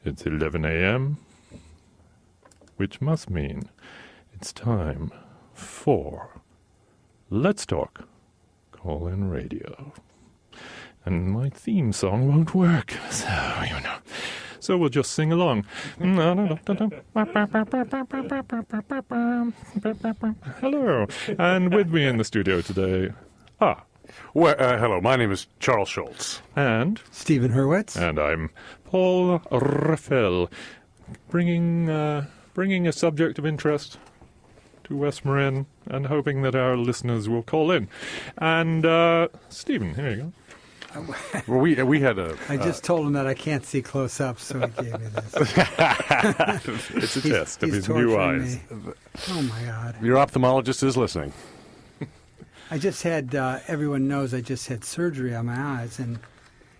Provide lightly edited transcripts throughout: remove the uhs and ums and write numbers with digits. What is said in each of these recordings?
It's 11 a.m., which must mean it's time for Let's Talk Call-In Radio. And my theme song won't work, so we'll just sing along. Hello, and with me in the studio today, Well, hello, my name is Charles Schultz. And Stephen Hurwitz. And I'm Paul Raffel, bringing a subject of interest to West Marin and hoping that our listeners will call in. And Stephen, here you go. Well, we had a... I just told him that I can't see close up, so he gave me this. It's a test of his new eyes. Me. Oh, my God. Your ophthalmologist is listening. I just had, everyone knows I just had surgery on my eyes, and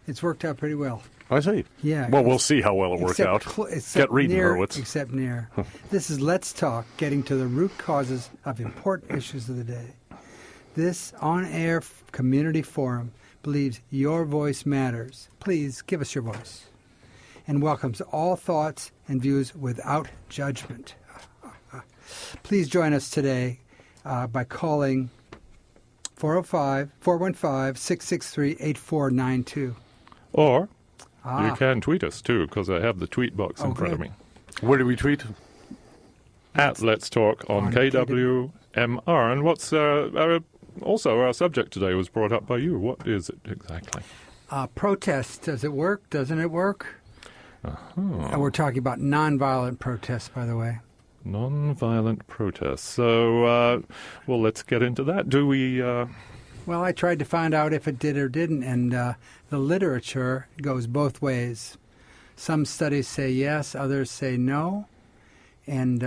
it's worked out pretty well. I see. Yeah. Well, we'll see how well it worked out. Get reading, Hurwitz. Except near. This is Let's Talk, getting to the root causes of important issues of the day. This on-air community forum believes your voice matters. Please give us your voice. And welcomes all thoughts and views without judgment. Please join us today by calling 415-663-8492. Or you can tweet us, too, because I have the tweet box in front of me. Where do we tweet? At Let's Talk on KWMR. And what's also our subject today was brought up by you. What is it exactly? Protest. Does it work? Doesn't it work? And we're talking about nonviolent protests, by the way. Nonviolent protests. So, well, let's get into that. Do we... Well, I tried to find out if it did or didn't, and the literature goes both ways. Some studies say yes, others say no. And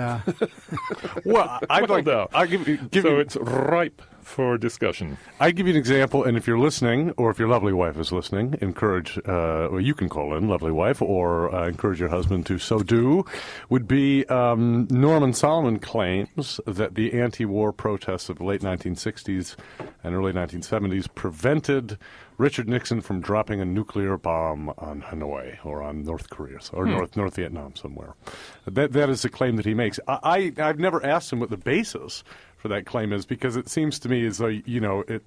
well, I'll give you, it's ripe for discussion. I give you an example, and if you're listening, or if your lovely wife is listening, encourage, or you can call in, lovely wife, or encourage your husband to so do, would be Norman Solomon claims that the anti-war protests of the late 1960s and early 1970s prevented Richard Nixon from dropping a nuclear bomb on Hanoi or on North Korea or North Vietnam somewhere. That is the claim that he makes. I've never asked him what the basis for that claim is, because it seems to me as though it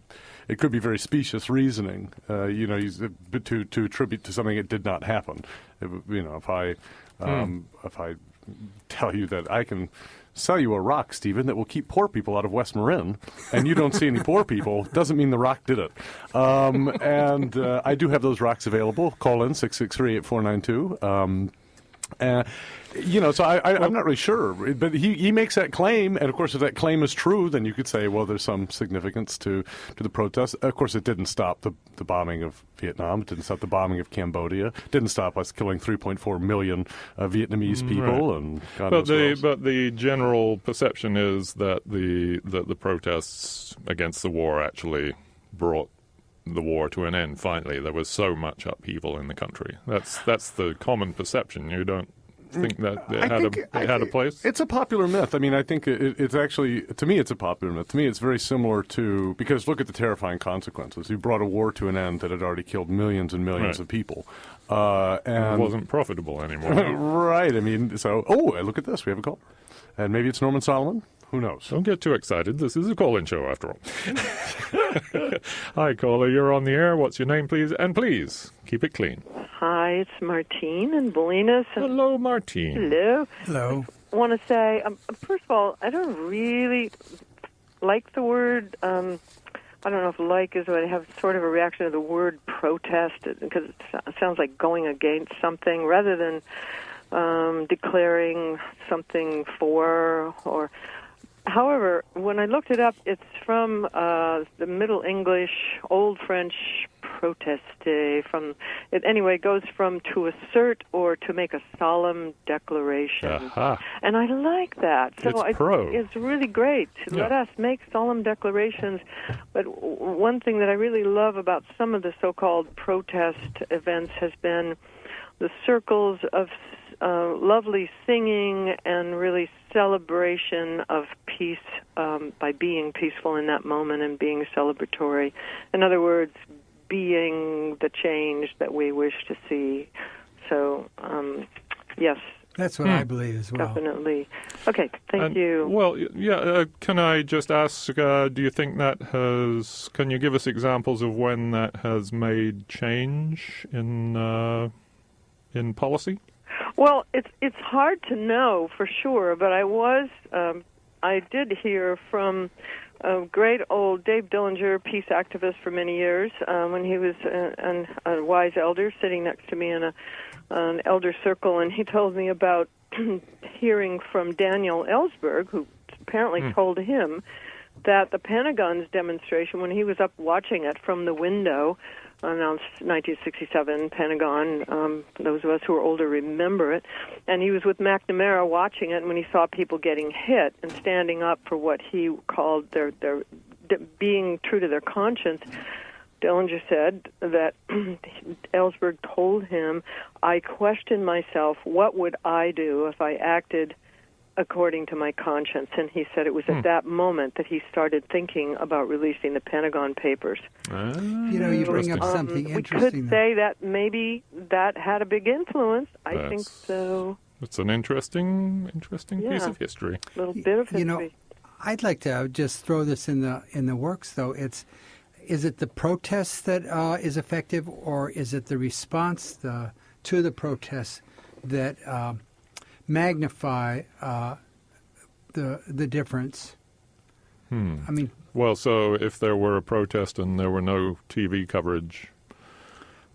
could be very specious reasoning. To attribute to something that did not happen. If I tell you that I can sell you a rock, Stephen, that will keep poor people out of West Marin, and you don't see any poor people, doesn't mean the rock did it. And I do have those rocks available. Call in 663-8492. So I'm not really sure, but he makes that claim, and of course, if that claim is true, then you could say, well, there's some significance to the protest. Of course, it didn't stop the bombing of Vietnam. It didn't stop the bombing of Cambodia. It didn't stop us killing 3.4 million Vietnamese people. Right. And but the general perception is that the protests against the war actually brought the war to an end. Finally, there was so much upheaval in the country. That's the common perception. You don't think that it had a place? It's a popular myth. I mean, I think it's actually, to me, it's a popular myth. To me, it's very similar to, because look at the terrifying consequences. You brought a war to an end that had already killed millions and millions of people. And it wasn't profitable anymore. Right. I mean, so, look at this. We have a caller. And maybe it's Norman Solomon. Who knows? Don't get too excited. This is a call-in show, after all. Hi, caller. You're on the air. What's your name, please? And please, keep it clean. Hi, it's Martine in Bolinas. Hello, Martine. Hello. Hello. I want to say, first of all, I don't really like the word, I don't know if like is what I have sort of a reaction to the word protest, because it sounds like going against something rather than declaring something for or... However, when I looked it up, it's from the Middle English, Old French proteste. It goes from to assert or to make a solemn declaration. Uh-huh. And I like that. So it's really great. Let us make solemn declarations. But one thing that I really love about some of the so-called protest events has been the circles of lovely singing and really celebration of peace by being peaceful in that moment and being celebratory. In other words, being the change that we wish to see. So Yes. That's what I believe as well. Definitely. Okay, thank you. Well, yeah, can I just ask, do you think that can you give us examples of when that has made change in policy? Well, it's hard to know for sure, but I did hear from a great old Dave Dillinger, peace activist for many years, when he was a wise elder sitting next to me in an elder circle, and he told me about hearing from Daniel Ellsberg, who apparently told him that the Pentagon's demonstration, when he was up watching it from the window, announced 1967 Pentagon, those of us who are older remember it, and he was with McNamara watching it, and when he saw people getting hit and standing up for what he called their being true to their conscience, Dillinger said that Ellsberg told him, I questioned myself, what would I do if I acted according to my conscience? And he said it was at that moment that he started thinking about releasing the Pentagon Papers. You bring up something interesting. We could say that maybe that had a big influence. I think so. It's an interesting piece of history. A little bit of history. I'd like to just throw this in the works, though. Is it the protest that is effective, or is it the response to the protests that magnify the difference? I mean, well, so if there were a protest and there were no TV coverage,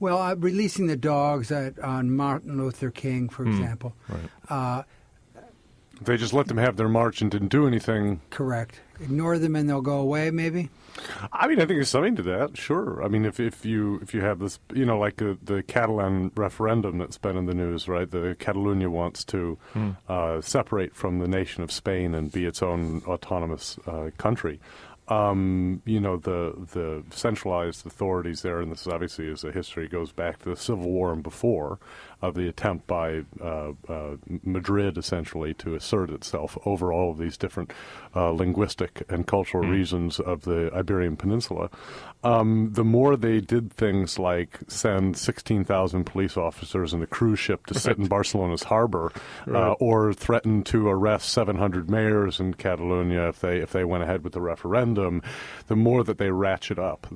releasing the dogs on Martin Luther King, for example, right. They just let them have their march and didn't do anything. Correct. Ignore them and they'll go away, maybe? I mean, I think there's something to that, sure. I mean, if you have this, like the Catalan referendum that's been in the news, right? The Catalonia wants to separate from the nation of Spain and be its own autonomous country. The centralized authorities there, and this obviously is a history, goes back to the Civil War and before, of the attempt by Madrid, essentially, to assert itself over all of these different linguistic and cultural regions of the Iberian Peninsula. The more they did things like send 16,000 police officers in a cruise ship to sit in Barcelona's harbor, or threaten to arrest 700 mayors in Catalonia if they went ahead with the referendum, the more that they ratchet up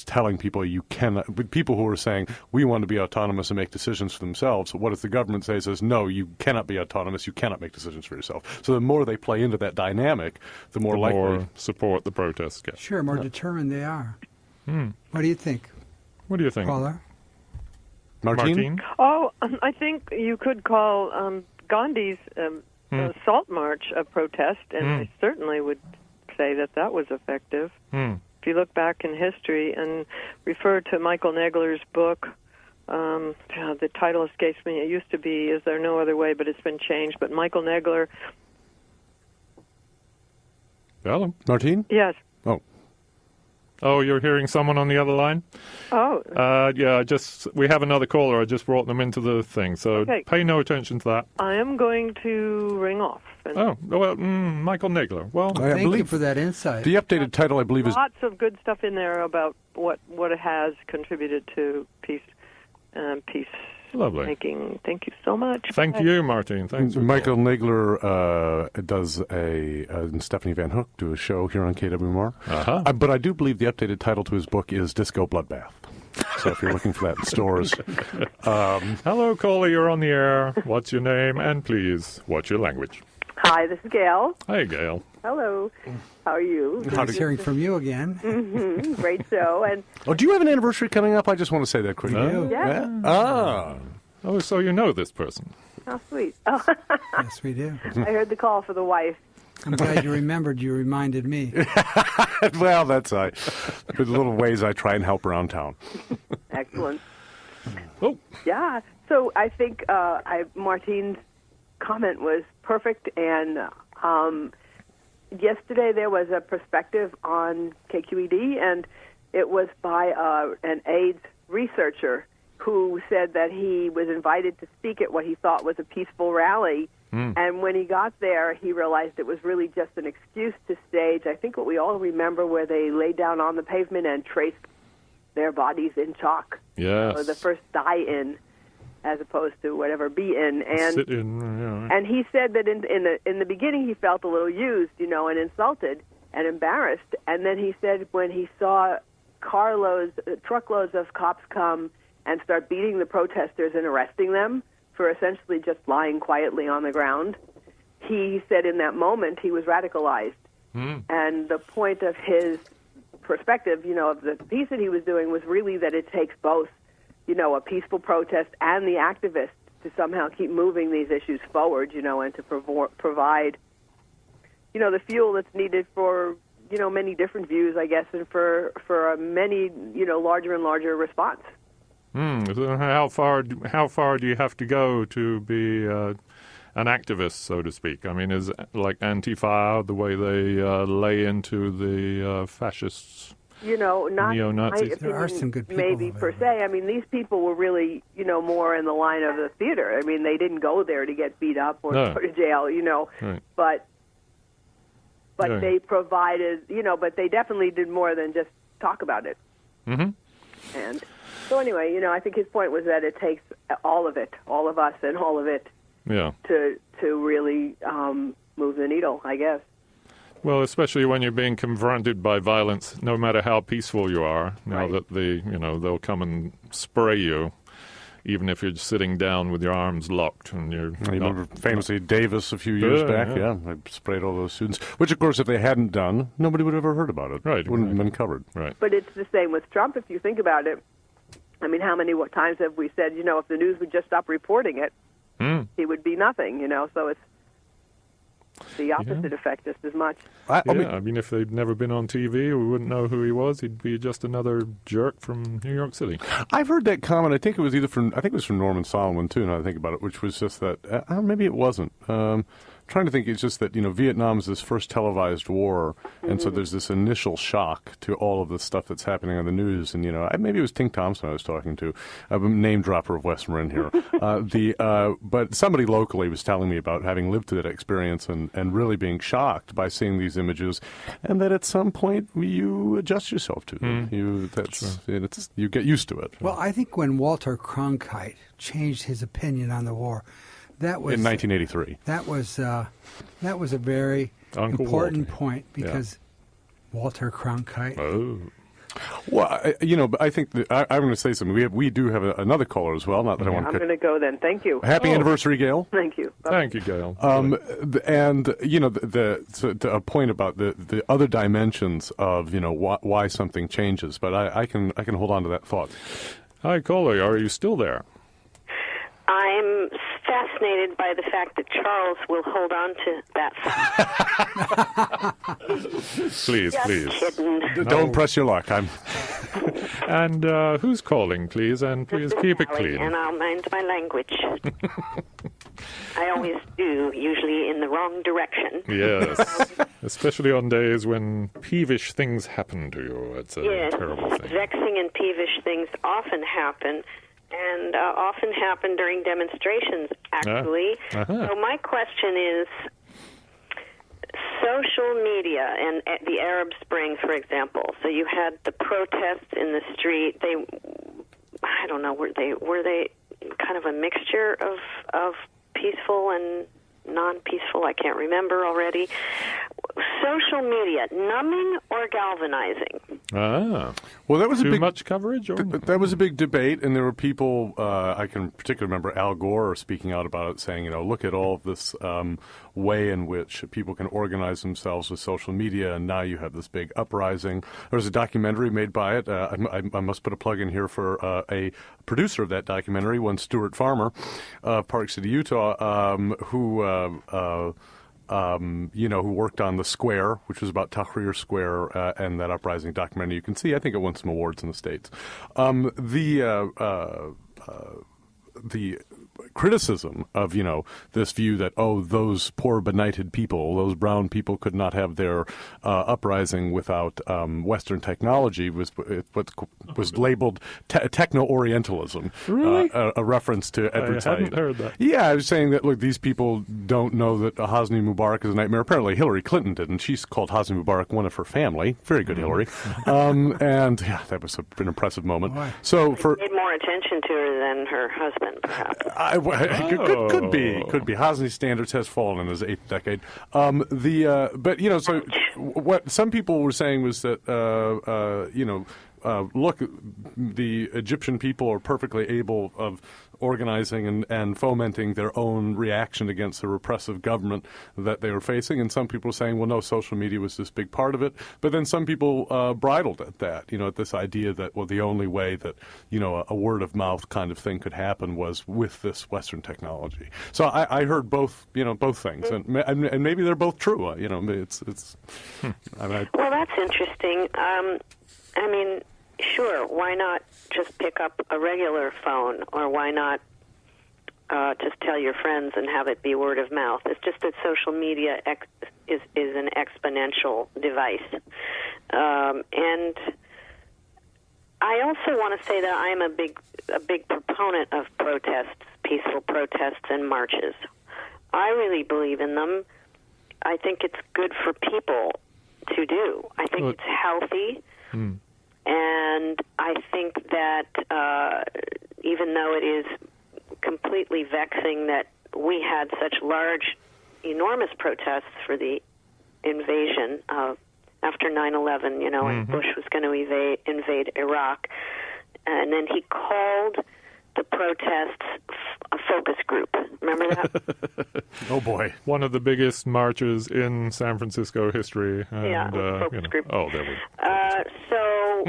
telling people you cannot, people who are saying we want to be autonomous and make decisions for themselves. What does the government say? It says, no, you cannot be autonomous. You cannot make decisions for yourself. So the more they play into that dynamic, the more likely more support the protests get. Sure, more determined they are. What do you think? What do you think, Paula? Martine? Oh, I think you could call Gandhi's Salt March a protest, and I certainly would say that was effective. If you look back in history and refer to Michael Negler's book, the title escapes me. It used to be Is There No Other Way, but it's been changed. But Michael Negler... Hello? Martine? Yes. Oh, you're hearing someone on the other line? Oh. We have another caller. I just brought them into the thing, so pay no attention to that. I am going to ring off. Michael Negler. Well, thank you for that insight. The updated title, I believe, is... Lots of good stuff in there about what it has contributed to peace lovely making. Thank you so much. Thank you, Martine. Thanks. Michael Negler does and Stephanie Van Hook do a show here on KWMR. But I do believe the updated title to his book is Disco Bloodbath. So if you're looking for that in stores. Hello, caller. You're on the air. What's your name? And please, what's your language? Hi, this is Gail. Hi, Gail. Hello. How are you? Nice hearing from you again. Great show. And do you have an anniversary coming up? I just want to say that quickly. Yeah. Oh, so you know this person. How sweet. Yes, we do. I heard the call for the wife. I'm glad you remembered. You reminded me. Well, that's the little ways I try and help around town. Excellent. Oh. Yeah. So I think Martine's comment was perfect. And yesterday there was a perspective on KQED, and it was by an AIDS researcher who said that he was invited to speak at what he thought was a peaceful rally. And when he got there, he realized it was really just an excuse to stage, I think what we all remember, where they laid down on the pavement and traced their bodies in chalk. Yes. So the first die-in. as opposed to whatever be in. And sit in, yeah. And he said that in the beginning he felt a little used, and insulted and embarrassed. And then he said when he saw truckloads of cops come and start beating the protesters and arresting them for essentially just lying quietly on the ground, he said in that moment he was radicalized. And the point of his perspective, of the piece that he was doing was really that it takes both, a peaceful protest and the activists to somehow keep moving these issues forward, and to provide, the fuel that's needed for, many different views, I guess, and for a many, larger and larger response. So how far do you have to go to be an activist, so to speak? I mean, is like Antifa the way they lay into the fascists? Not neo-Nazis. There are some good people maybe per se. I mean, these people were really, more in the line of the theater. I mean, they didn't go there to get beat up or go to jail, Right. But they provided, but they definitely did more than just talk about it. Mm-hmm. And so anyway, I think his point was that it takes all of it, all of us and all of it, to really move the needle, I guess. Well, especially when you're being confronted by violence, no matter how peaceful you are, now that they'll come and spray you, even if you're sitting down with your arms locked. And you remember famously Davis a few years back, they sprayed all those students, which, of course, if they hadn't done, nobody would have ever heard about it. Right. Wouldn't have been covered. Right. But it's the same with Trump, if you think about it. I mean, how many times have we said, if the news would just stop reporting it, he would be nothing, so it's the opposite effect just as much. I mean, if they'd never been on TV, we wouldn't know who he was. He'd be just another jerk from New York City. I've heard that comment. I think it was from Norman Solomon, too, now I think about it, which was just that, maybe it wasn't. Trying to think, it's just that, Vietnam is this first televised war, and so there's this initial shock to all of the stuff that's happening on the news. And, maybe it was Tink Thompson I was talking to, a name dropper of West Marin here. But somebody locally was telling me about having lived through that experience and really being shocked by seeing these images, and that at some point you adjust yourself to them. You get used to it. Well, I think when Walter Cronkite changed his opinion on the war, that was in 1983. That was a very important point because Walter Cronkite. Oh. Well, but I think that I'm going to say something. We do have another caller as well. Not that I want to. I'm going to go then. Thank you. Happy anniversary, Gail. Thank you. Bye. Thank you, Gail. And a point about the other dimensions of why something changes. But I can hold on to that thought. Hi, caller. Are you still there? I'm fascinated by the fact that Charles will hold on to that fact. Please. Kidding. Don't press your luck. And who's calling, please? And please keep it clean. And I'll mind my language. I always do, usually in the wrong direction. Yes, especially on days when peevish things happen to you. It's a terrible thing. Vexing and peevish things often happen. And often happen during demonstrations, actually. So my question is, social media and the Arab Spring, for example. So you had the protests in the street. I don't know, were they kind of a mixture of peaceful and non-peaceful? I can't remember already. Social media, numbing or galvanizing? Well, that was too much coverage. Or? That was a big debate, and there were people. I can particularly remember Al Gore speaking out about it, saying, "Look at all of this way in which people can organize themselves with social media, and now you have this big uprising." There was a documentary made by it. I must put a plug in here for a producer of that documentary, one Stuart Farmer, Park City, Utah, who worked on The Square, which was about Tahrir Square and that uprising documentary. You can see, I think it won some awards in the States. The criticism of, this view that, those poor benighted people, those brown people could not have their uprising without Western technology was what was labeled techno-Orientalism. Really? A reference to Edward Said. I hadn't heard that. Yeah, I was saying that, look, these people don't know that Hosni Mubarak is a nightmare. Apparently Hillary Clinton didn't. She's called Hosni Mubarak one of her family. Very good, Hillary. And, yeah, that was an impressive moment. Boy. So paid more attention to her than her husband, perhaps. Could be. Hosni's standards has fallen in his 8th decade. But so what some people were saying was that look, the Egyptian people are perfectly able of organizing and fomenting their own reaction against the repressive government that they were facing. And some people were saying, well, no, social media was this big part of it. But then some people bridled at that, at this idea that, well, the only way that, a word of mouth kind of thing could happen was with this Western technology. So I heard both things. And maybe they're both true. It's. Well, that's interesting. Sure, why not just pick up a regular phone, or why not just tell your friends and have it be word of mouth? It's just that social media is an exponential device. And I also want to say that I'm a big proponent of protests, peaceful protests and marches. I really believe in them. I think it's good for people to do. I think it's healthy. And I think that even though it is completely vexing that we had such large, enormous protests for the invasion after 9/11, and Bush was going to invade Iraq, and then he called the protests a focus group. Remember that? Oh, boy. One of the biggest marches in San Francisco history. And, focus group. Oh, there we go. So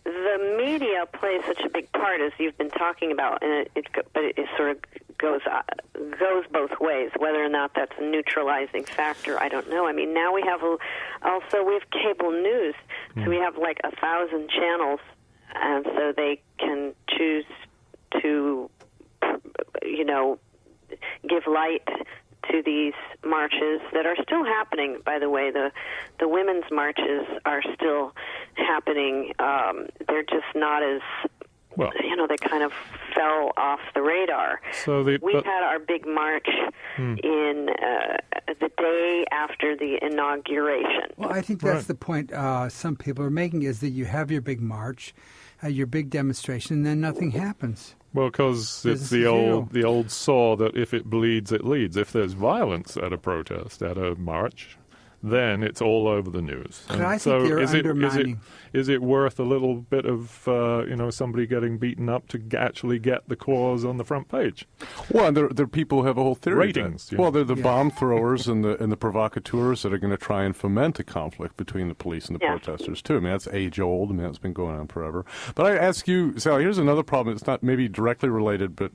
the media plays such a big part, as you've been talking about, and but it sort of goes both ways. Whether or not that's a neutralizing factor, I don't know. I mean, now we have cable news, so we have like 1,000 channels, and so they can choose to, give light to these marches that are still happening. By the way, the women's marches are still happening. They're just not as, they kind of fell off the radar. So we had our big march in the day after the inauguration. Well, I think that's the point some people are making, is that you have your big march, your big demonstration, and then nothing happens. Well, because it's the old saw that if it bleeds, it leads. If there's violence at a protest, at a march, then it's all over the news. But I think they're undermining. Is it worth a little bit of somebody getting beaten up to actually get the cause on the front page? Well, and there are people who have a whole theory. Ratings. Well, they're the bomb throwers and the provocateurs that are going to try and foment a conflict between the police and the protesters too. I mean, that's age old. I mean, that's been going on forever. But I ask you, Sally, here's another problem. It's not maybe directly related, but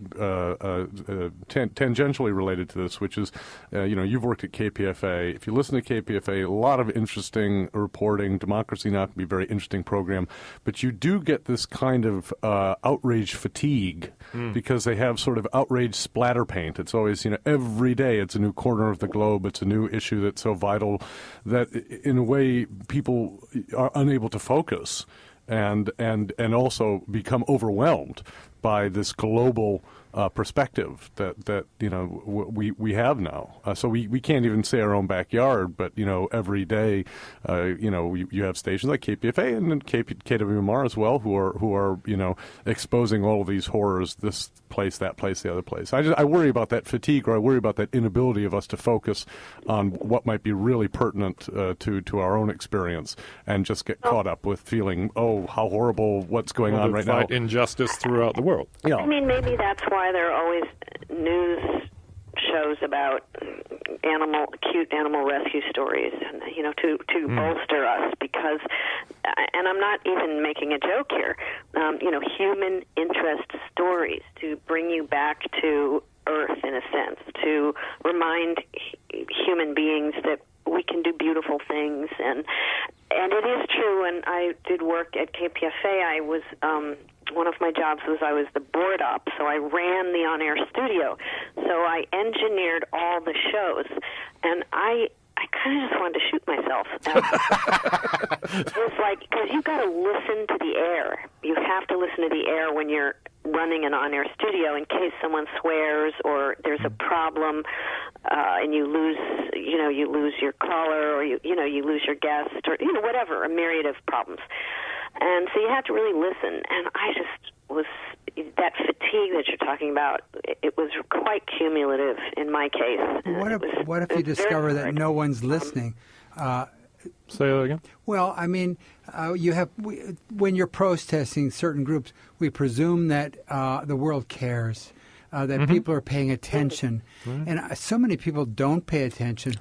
tangentially related to this, which is, you've worked at KPFA. If you listen to KPFA, a lot of interesting reporting. Democracy Now! Can be very interesting program, but you do get this kind of outrage fatigue because they have sort of outrage splatter paint. It's always, every day it's a new corner of the globe. It's a new issue that's so vital that in a way people are unable to focus and also become overwhelmed by this global perspective that we have now. So we can't even say our own backyard, but every day you have stations like KPFA and then KWMR as well who are exposing all of these horrors, this place, that place, the other place. I worry about that fatigue, or I worry about that inability of us to focus on what might be really pertinent to our own experience and just get caught up with feeling, how horrible what's going on right now. Fight injustice throughout the world. Yeah. I mean, maybe that's why there are always news shows about cute animal rescue stories, and to bolster us, because, and I'm not even making a joke here, human interest stories to bring you back to Earth, in a sense, to remind human beings that we can do beautiful things, and it is true. And I did work at KPFA. I was one of my jobs was I was the board op, so I ran the on-air studio. So I engineered all the shows, and I kind of just wanted to shoot myself. It was like, because you've got to listen to the air. You have to listen to the air when you're running an on-air studio in case someone swears or there's a problem, and you lose your caller, or you lose your guest, or whatever, a myriad of problems. And so you have to really listen. And I just was, that fatigue that you're talking about, it was quite cumulative in my case. What if you discover that no one's listening? Say that again? Well, I mean, when you're protesting certain groups, we presume that the world cares, that people are paying attention, and so many people don't pay attention.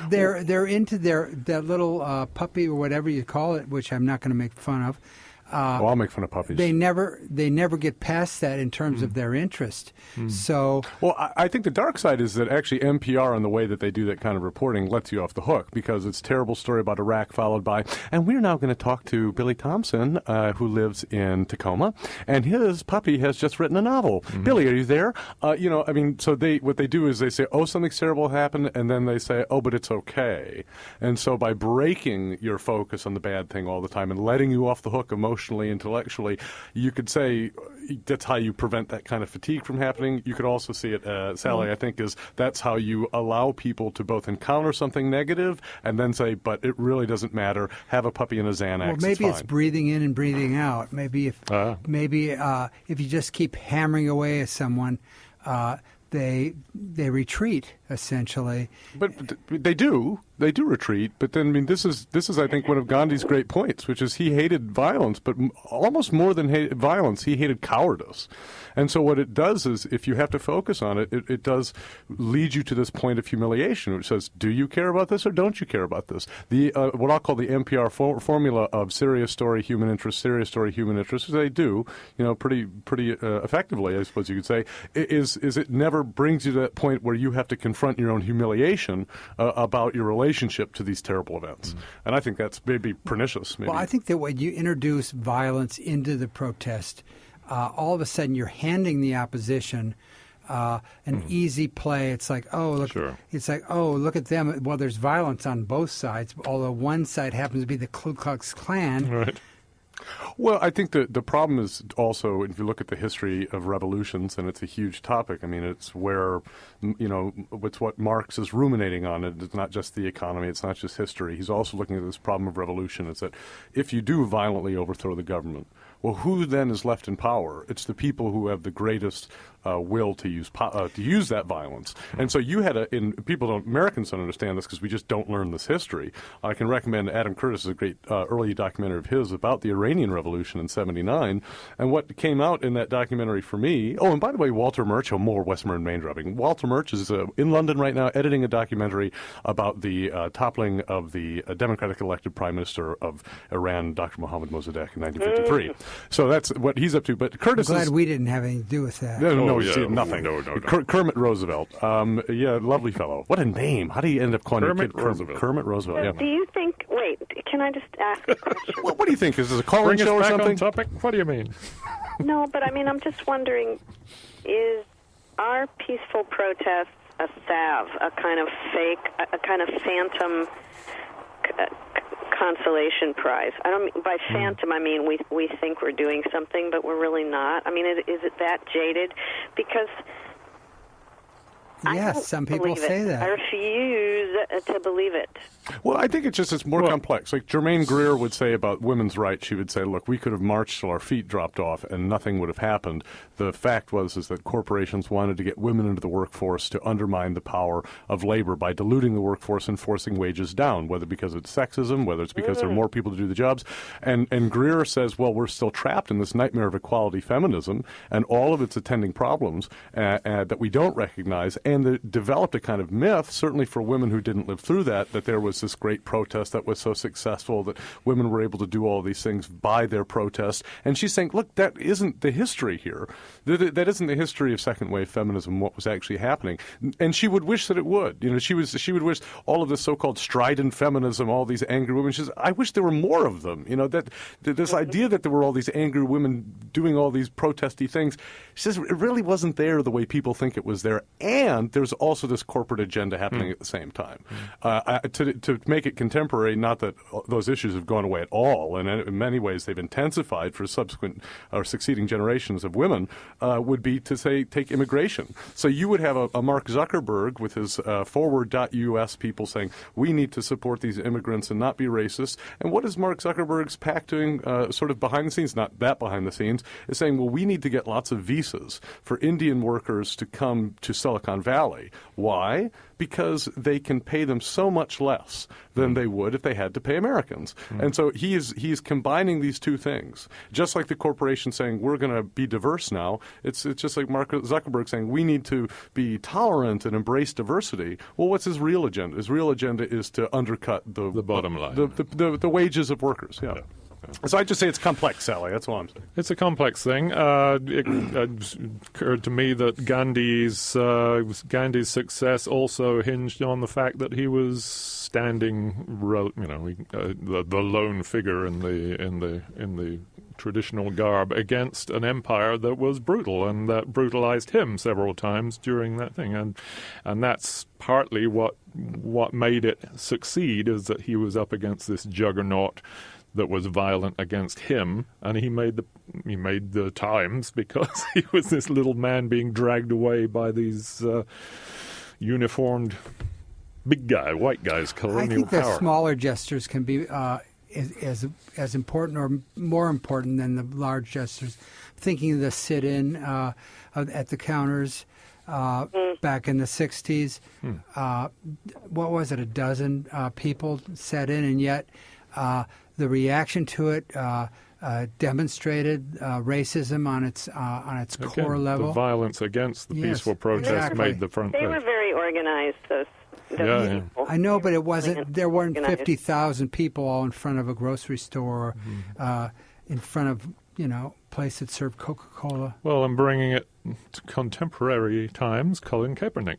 They're into that little puppy or whatever you call it, which I'm not going to make fun of. I'll make fun of puppies. They never get past that in terms of their interest. So, well, I think the dark side is that actually NPR, and the way that they do that kind of reporting, lets you off the hook, because it's a terrible story about Iraq followed by, and we're now going to talk to Billy Thompson, who lives in Tacoma, and his puppy has just written a novel. Billy, are you there? So what they do is they say, oh, something's terrible happened, and then they say, oh, but it's okay. And so by breaking your focus on the bad thing all the time and letting you off the hook emotionally, intellectually, you could say that's how you prevent that kind of fatigue from happening. You could also see it, Sally, I think, that's how you allow people to both encounter something negative and then say, but it really doesn't matter. Have a puppy and a Xanax. Well, maybe it's breathing in and breathing out. Maybe if you just keep hammering away at someone, they retreat essentially. But they do retreat. But then, I mean, this is I think one of Gandhi's great points, which is he hated violence, but almost more than violence, he hated cowardice. And so what it does is, if you have to focus on it, it does lead you to this point of humiliation, which says, do you care about this or don't you care about this? The what I'll call the NPR formula of serious story, human interest, serious story, human interest, which they do, pretty effectively, I suppose you could say, is it never brings you to that point where you have to confront your own humiliation about your relationship to these terrible events. And I think that's maybe pernicious. Maybe. Well, I think that when you introduce violence into the protest, all of a sudden you're handing the opposition an easy play. It's like, look at them. Well, there's violence on both sides, although one side happens to be the Ku Klux Klan. Right. Well, I think the problem is also, if you look at the history of revolutions, and it's a huge topic. I mean, it's where, it's what Marx is ruminating on. It's not just the economy. It's not just history. He's also looking at this problem of revolution. It's that if you do violently overthrow the government, well, who then is left in power? It's the people who have the greatest will to use that violence. And so you had Americans don't understand this because we just don't learn this history. I can recommend Adam Curtis's a great early documentary of his about the Iranian Revolution in '79. And what came out in that documentary for me, and by the way, Walter Murch, more Westmoreland main dropping. Walter Murch is in London right now editing a documentary about the toppling of the Democratic elected Prime Minister of Iran, Dr. Mohammad Mossadegh, in 1953. So that's what he's up to. But Curtis I'm glad we didn't have anything to do with that. Nothing. No. Kermit Roosevelt. Lovely fellow. What a name. How do you end up calling your kid Roosevelt? Kermit Roosevelt, yeah. Do you think, can I just ask a question? What do you think? Is this a call-in show or something? On topic? What do you mean? No, but I mean, I'm just wondering, is our peaceful protests a salve, a kind of fake, a kind of phantom consolation prize? I don't mean, by phantom, I mean we think we're doing something, but we're really not. I mean, is it that jaded? Because yes, some people say that. I refuse to believe it. Well, I think it's more complex. Like Germaine Greer would say about women's rights, she would say, look, we could have marched till our feet dropped off and nothing would have happened. The fact is that corporations wanted to get women into the workforce to undermine the power of labor by diluting the workforce and forcing wages down, whether because it's sexism, whether it's because there are more people to do the jobs. And Greer says, well, we're still trapped in this nightmare of equality feminism and all of its attending problems that we don't recognize. and developed a kind of myth, certainly for women who didn't live through that there was this great protest that was so successful that women were able to do all these things by their protest. And she's saying, look, that isn't the history here. That isn't the history of second-wave feminism, what was actually happening. And she would wish that it would. You know, she would wish all of this so-called strident feminism, all these angry women. She says, I wish there were more of them. You know, that this idea that there were all these angry women doing all these protesty things, she says it really wasn't there the way people think it was there. And there's also this corporate agenda happening at the same time. To make it contemporary, not that those issues have gone away at all, and in many ways they've intensified for subsequent or succeeding generations of women, would be to say, take immigration. So you would have a Mark Zuckerberg with his forward.us people saying, we need to support these immigrants and not be racist. And what is Mark Zuckerberg's PAC doing sort of behind the scenes, not that behind the scenes, is saying, well, we need to get lots of visas for Indian workers to come to Silicon Valley. Why? Because they can pay them so much less than they would if they had to pay Americans. And so he is combining these two things. Just like the corporation saying, we're going to be diverse now, it's just like Mark Zuckerberg saying, we need to be tolerant and embrace diversity. Well, what's his real agenda? His real agenda is to undercut the bottom line, the wages of workers. Yeah. So I just say it's complex, Sally. That's all I'm saying. It's a complex thing. It occurred to me that Gandhi's success also hinged on the fact that he was standing, the lone figure in the traditional garb against an empire that was brutal and that brutalized him several times during that thing, and that's partly what made it succeed, is that he was up against this juggernaut that was violent against him, and he made the times because he was this little man being dragged away by these uniformed big white guys, colonial power. I think the smaller gestures can be as important or more important than the large gestures. Thinking of the sit-in at the counters back in the 60s. What was it? A dozen people sat in, and yet the reaction to it demonstrated racism on its core level. The violence against the peaceful protest made the front page. They were very organized, those people. I know, but it wasn't. There weren't 50,000 people all in front of a grocery store, in front of place that served Coca-Cola. Well, I'm bringing it to contemporary times. Colin Kaepernick.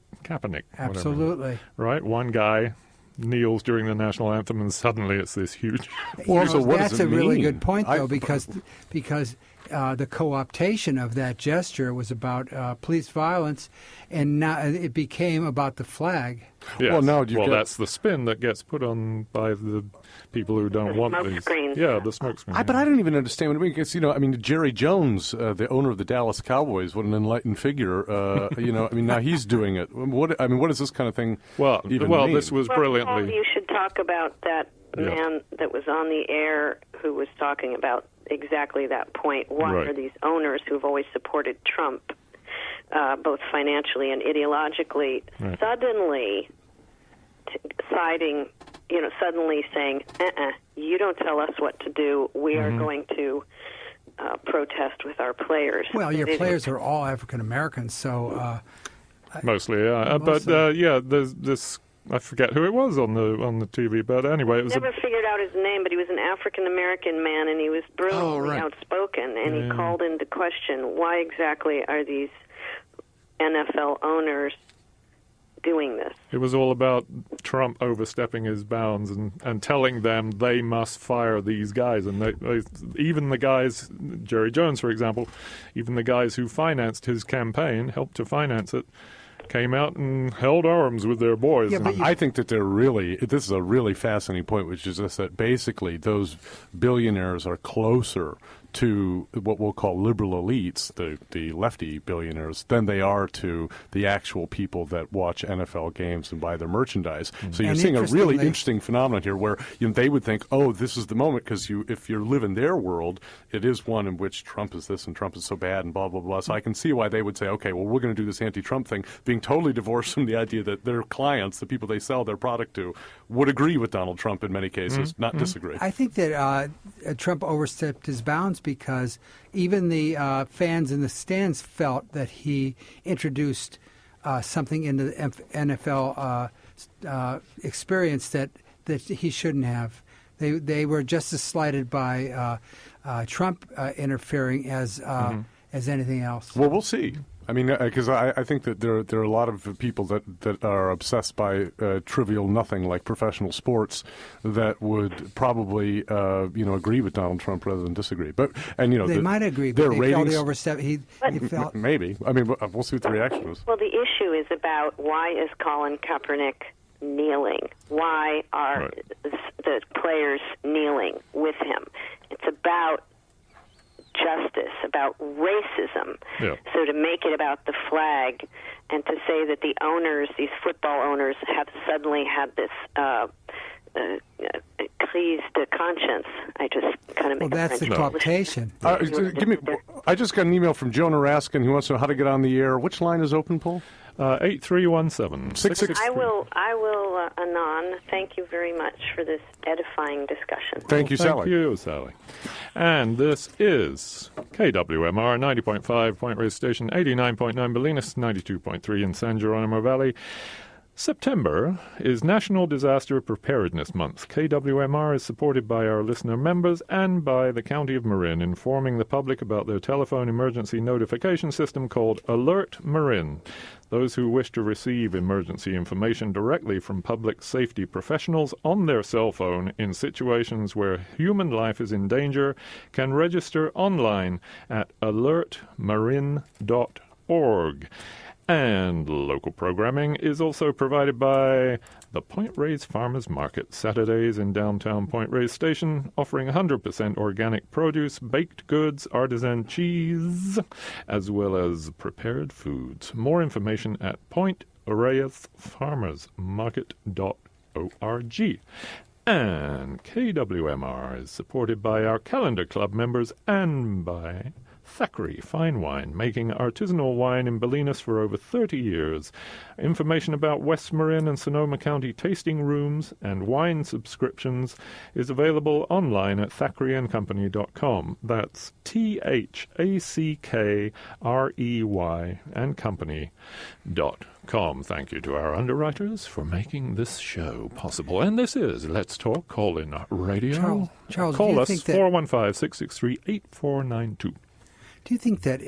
Absolutely. Whatever. Right, one guy kneels during the national anthem, and suddenly it's this huge. Well, so what that's does it mean? Really good point, though, because the co-optation of that gesture was about police violence, and now it became about the flag. Yes. That's the spin that gets put on by the people who don't want these. Screens. Yeah, the smoke screen. But I don't even understand what it means. Because, Jerry Jones, the owner of the Dallas Cowboys, what an enlightened figure. Now he's doing it. What does this kind of thing even mean? This was brilliantly. Paul, you should talk about that man that was on the air who was talking about exactly that point. Why are these owners who've always supported Trump, both financially and ideologically, suddenly suddenly saying, you don't tell us what to do. We are going to protest with our players. Well, your players are all African Americans, so mostly, yeah. There's this. I forget who it was on the TV, but anyway, it was. Never figured out his name, but he was an African American man, and he was brilliantly outspoken, and he called into question why exactly are these NFL owners doing this. It was all about Trump overstepping his bounds and telling them they must fire these guys. And even the guys, Jerry Jones, for example, even the guys who financed his campaign, helped to finance it, came out and held arms with their boys. Yeah, but I think that this is a really fascinating point, which is just that basically those billionaires are closer to what we'll call liberal elites, the lefty billionaires, than they are to the actual people that watch NFL games and buy their merchandise. So you're seeing a really interesting phenomenon here where they would think, this is the moment, because if you live in their world, it is one in which Trump is this and Trump is so bad and blah, blah, blah. So I can see why they would say, okay, well, we're going to do this anti-Trump thing, being totally divorced from the idea that their clients, the people they sell their product to, would agree with Donald Trump in many cases, not disagree. I think that Trump overstepped his bounds because even the fans in the stands felt that he introduced something in the NFL experience that he shouldn't have. They were just as slighted by Trump interfering as anything else. Well, we'll see. I mean, because I think that there are a lot of people that are obsessed by trivial nothing like professional sports that would probably agree with Donald Trump rather than disagree. But they might agree. But they felt he overstepped. He felt maybe. I mean, we'll see what the reaction is. Well, the issue is about why is Colin Kaepernick kneeling? Why are the players kneeling with him? It's about justice, about racism. Yeah. So to make it about the flag and to say that the owners, these football owners, have suddenly had this crise de conscience, I just kind of make that's the cooptation. I just got an email from Jonah Raskin who wants to know how to get on the air. Which line is open, Paul? 8317. I will, Anon. Thank you very much for this edifying discussion. Thank you, Sally. Thank you, Sally. And this is KWMR 90.5 Point Reyes Station, 89.9 Bolinas, 92.3 in San Geronimo Valley. September is National Disaster Preparedness Month. KWMR is supported by our listener members and by the County of Marin, informing the public about their telephone emergency notification system called Alert Marin. Those who wish to receive emergency information directly from public safety professionals on their cell phone in situations where human life is in danger can register online at alertmarin.org. And local programming is also provided by the Point Reyes Farmers Market, Saturdays in downtown Point Reyes Station, offering 100% organic produce, baked goods, artisan cheese, as well as prepared foods. More information at pointreyesfarmersmarket.org. And KWMR is supported by our Calendar Club members and by Thackeray Fine Wine, making artisanal wine in Bolinas for over 30 years. Information about West Marin and Sonoma County tasting rooms and wine subscriptions is available online at thackerayandcompany.com. That's THACKREY and company.com. Thank you to our underwriters for making this show possible. And this is Let's Talk Call-In Radio. Charles, call us 415-663-8492. Do you think that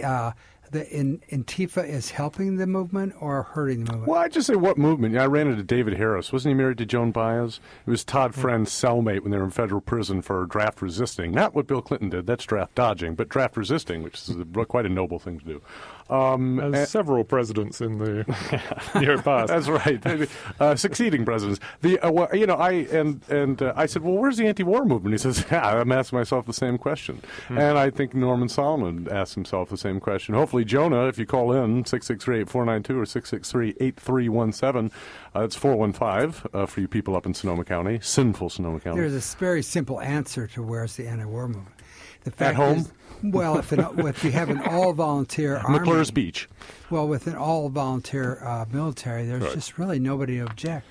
Antifa is helping the movement or hurting the movement? Well, I just say what movement? Yeah, I ran into David Harris. Wasn't he married to Joan Baez? It was Todd Friend's cellmate when they were in federal prison for draft resisting. Not what Bill Clinton did. That's draft dodging, but draft resisting, which is quite a noble thing to do. As several presidents in the near past. That's right. Succeeding presidents. I said, well, where's the anti-war movement? He says, I'm asking myself the same question. And I think Norman Solomon asked himself the same question. Hopefully, Jonah, if you call in, 663-8492 or 663-8317, it's 415 for you people up in Sonoma County, sinful Sonoma County. There's a very simple answer to where's the anti-war movement. The fact At home? Is, well, if you have an all-volunteer army, McClure's Beach. Well, with an all-volunteer military, there's just really nobody to object.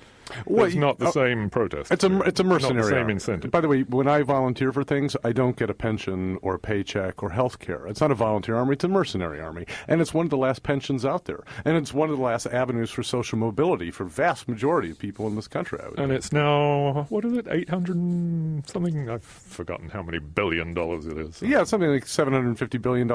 Well, it's not the same protest. It's a mercenary. Not the same army. incentive. By the way, when I volunteer for things, I don't get a pension or a paycheck or health care. It's not a volunteer army. It's a mercenary army. And it's one of the last pensions out there. And it's one of the last avenues for social mobility for vast majority of people in this country. And it's now, what is it, 800 and something? I've forgotten how many $1 billion it is. Yeah, it's something like $750 billion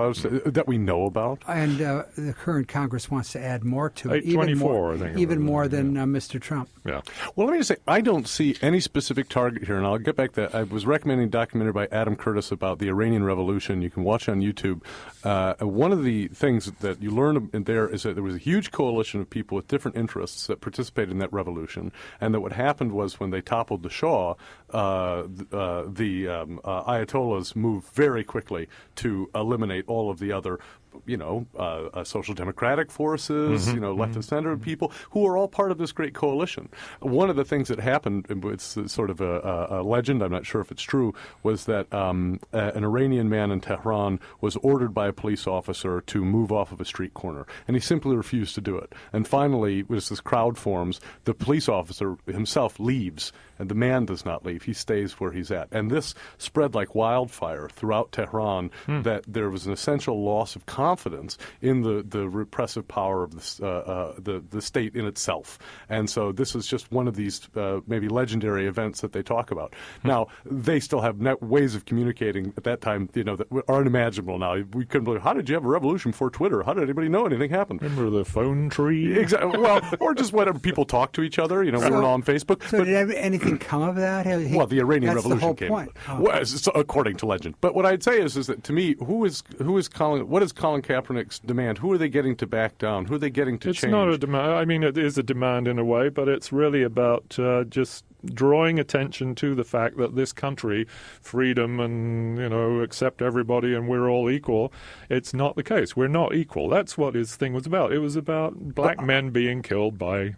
that we know about. And the current Congress wants to add more to it. 824, I think. Even more than Mr. Trump. Yeah. Well, let me just say, I don't see any specific target here, and I'll get back to that. I was recommending a documentary by Adam Curtis about the Iranian Revolution. You can watch on YouTube. One of the things that you learn in there is that there was a huge coalition of people with different interests that participated in that revolution, and that what happened was when they toppled the Shah, the Ayatollahs moved very quickly to eliminate all of the other social democratic forces, left and center people who are all part of this great coalition. One of the things that happened, it's sort of a legend, I'm not sure if it's true, was that an Iranian man in Tehran was ordered by a police officer to move off of a street corner, and he simply refused to do it. And finally, as this crowd forms, the police officer himself leaves, and the man does not leave. leave. He stays where he's at. And this spread like wildfire throughout Tehran, that there was an essential loss of confidence in the repressive power of the state in itself. And so this is just one of these maybe legendary events that they talk about. Now, they still have ways of communicating at that time, that are unimaginable now. We couldn't believe, how did you have a revolution before Twitter? How did anybody know anything happened? Remember the phone tree? Exactly. Well, or just whatever people talk to each other. We were on Facebook. So did anything come of that? Well, the Iranian that's Revolution the whole came. Point. Oh. Well, according to legend. But what I'd say is that to me, what is Colin Kaepernick's demand? Who are they getting to back down? Who are they getting to change? It's not a demand. I mean, it is a demand in a way, but it's really about just drawing attention to the fact that this country, freedom and, accept everybody and we're all equal, it's not the case. We're not equal. That's what his thing was about. It was about black men being killed by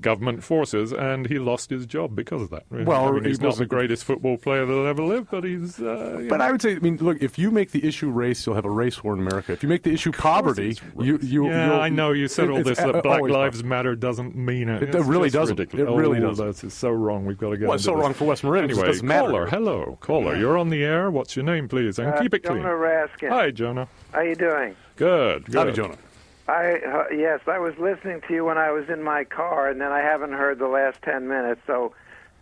government forces, and he lost his job because of that. Really. Well, he's not the greatest football player that'll ever live, but he's... But I would say, look, if you make the issue race, you'll have a race war in America. If you make the issue poverty, I know you said all this, that Black Lives Matter doesn't mean it. It really doesn't. Ridiculous. It really doesn't. That's so wrong. We've got to get it's so wrong for West Marin. Anyway, it doesn't matter. caller, hello. Caller, you're on the air. What's your name, please? And keep it clean. Jonah Raskin. Hi, Jonah. How you doing? Good. Howdy, Jonah. Yes, I was listening to you when I was in my car, and then I haven't heard the last 10 minutes, so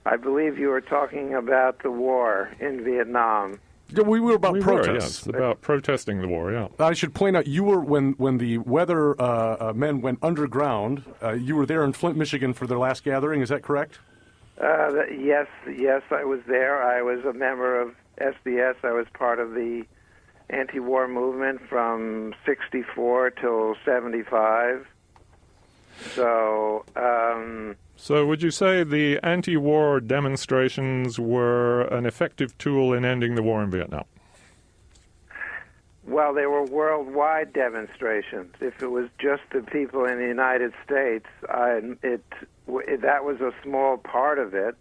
I believe you were talking about the war in Vietnam. Yeah, we were about protests. Yes, about protesting the war, yeah. I should point out, you were, when the weather men went underground, you were there in Flint, Michigan for their last gathering, is that correct? Yes, I was there. I was a member of SDS. I was part of the anti-war movement from 64 till 75. So would you say the anti-war demonstrations were an effective tool in ending the war in Vietnam? Well, they were worldwide demonstrations. If it was just the people in the United States, that was a small part of it.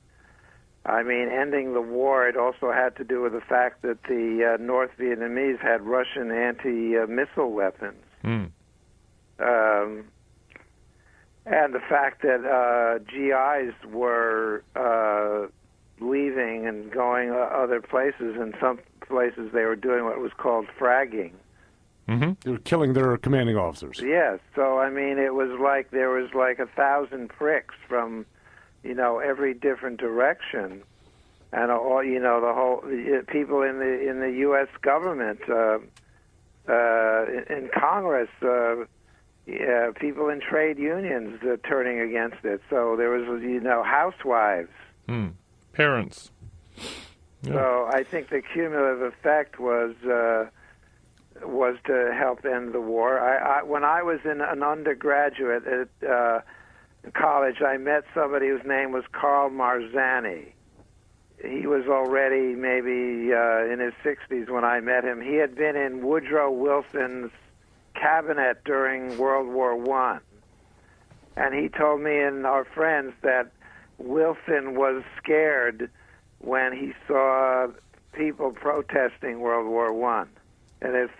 I mean, ending the war, it also had to do with the fact that the North Vietnamese had Russian anti-missile weapons. And the fact that GIs were leaving and going other places, and some places they were doing what was called fragging. Mm-hmm. They were killing their commanding officers. Yes. So, I mean, it was like there was like 1,000 pricks from, every different direction. And, the whole people in the U.S. government, in Congress, people in trade unions turning against it. So there was, housewives. Parents. Yeah. So I think the cumulative effect was to help end the war. When I was an undergraduate at college, I met somebody whose name was Carl Marzani. He was already maybe in his 60s when I met him. He had been in Woodrow Wilson's cabinet during World War I. And he told me and our friends that Wilson was scared when he saw people protesting World War I. And it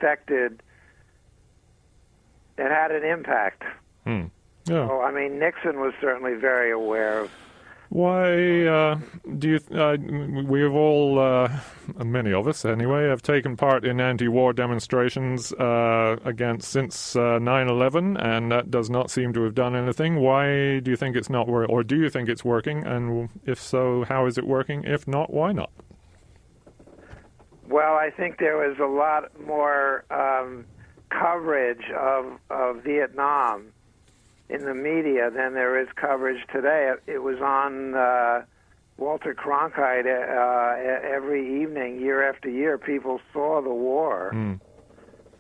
had an impact. Yeah. So, I mean, Nixon was certainly very aware of. Why do you? We have all, many of us anyway, have taken part in anti-war demonstrations since 9/11, and that does not seem to have done anything. Why do you think it's not working, or do you think it's working? And if so, how is it working? If not, why not? Well, I think there was a lot more coverage of Vietnam in the media than there is coverage today. It was on Walter Cronkite every evening, year after year. People saw the war.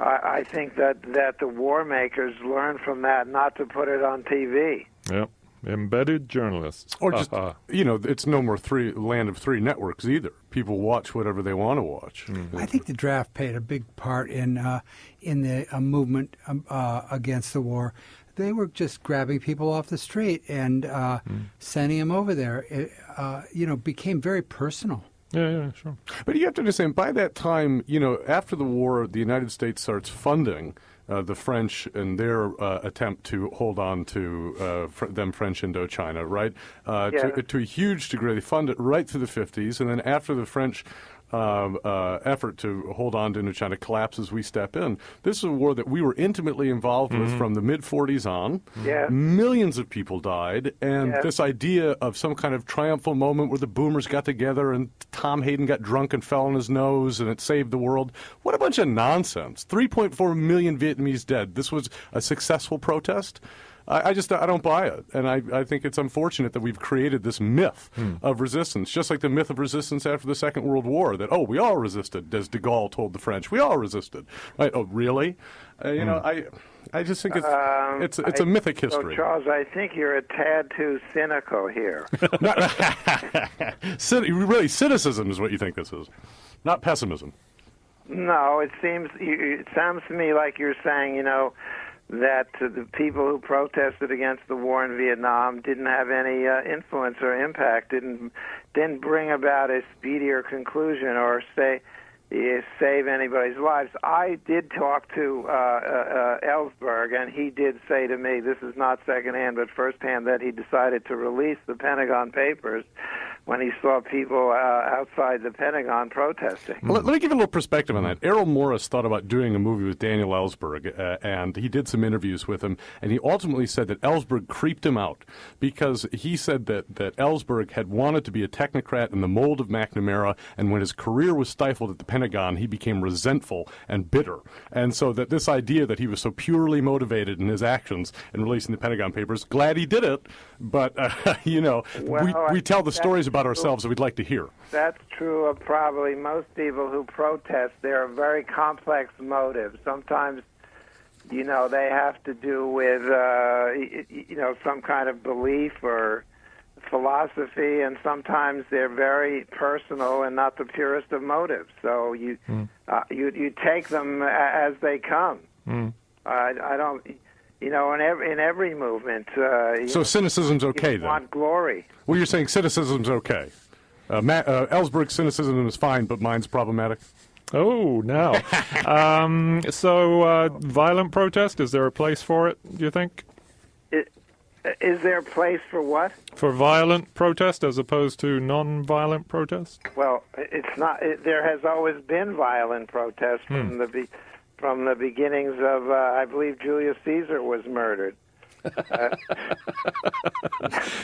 I think that the war makers learned from that not to put it on TV. Yep. Embedded journalists. Or just, it's no more land of three networks either. People watch whatever they want to watch. I think the draft played a big part in the movement against the war. They were just grabbing people off the street and sending them over there. It became very personal. Yeah, sure. But you have to understand, by that time, after the war, the United States starts funding the French and their attempt to hold on to French Indochina, right? To a huge degree. They funded it right through the 50s, and then after the French effort to hold on to Indochina collapses, we step in. This is a war that we were intimately involved with from the mid-40s on. Yeah. Millions of people died, and this idea of some kind of triumphal moment where the boomers got together and Tom Hayden got drunk and fell on his nose and it saved the world. What a bunch of nonsense. 3.4 million Vietnamese dead. This was a successful protest? I don't buy it. And I think it's unfortunate that we've created this myth of resistance, just like the myth of resistance after the Second World War, that, we all resisted, as de Gaulle told the French. We all resisted. Right? Oh, really? I just think it's a mythic history. So, Charles, I think you're a tad too cynical here. Really, cynicism is what you think this is, not pessimism. No, it sounds to me like you're saying, that the people who protested against the war in Vietnam didn't have any influence or impact, didn't bring about a speedier conclusion or save anybody's lives. I did talk to Ellsberg, and he did say to me, this is not secondhand but firsthand, that he decided to release the Pentagon Papers when he saw people outside the Pentagon protesting. Let me give you a little perspective on that. Errol Morris thought about doing a movie with Daniel Ellsberg, and he did some interviews with him, and he ultimately said that Ellsberg creeped him out because he said that Ellsberg had wanted to be a technocrat in the mold of McNamara, and when his career was stifled at the Pentagon, he became resentful and bitter. And so that this idea that he was so purely motivated in his actions in releasing the Pentagon Papers, glad he did it, but, we tell the stories about ourselves that we'd like to hear. That's true of probably most people who protest. There are very complex motives. Sometimes, they have to do with, some kind of belief or philosophy, and sometimes they're very personal and not the purest of motives. So you take them as they come. I don't. In every movement. So cynicism's okay, then? Want glory. Well, you're saying cynicism's okay. Ellsberg's cynicism is fine, but mine's problematic? Oh, now. So violent protest, is there a place for it, do you think? Is there a place for what? For violent protest as opposed to non-violent protest? Well, it's not. There has always been violent protest from the beginnings of, I believe Julius Caesar was murdered.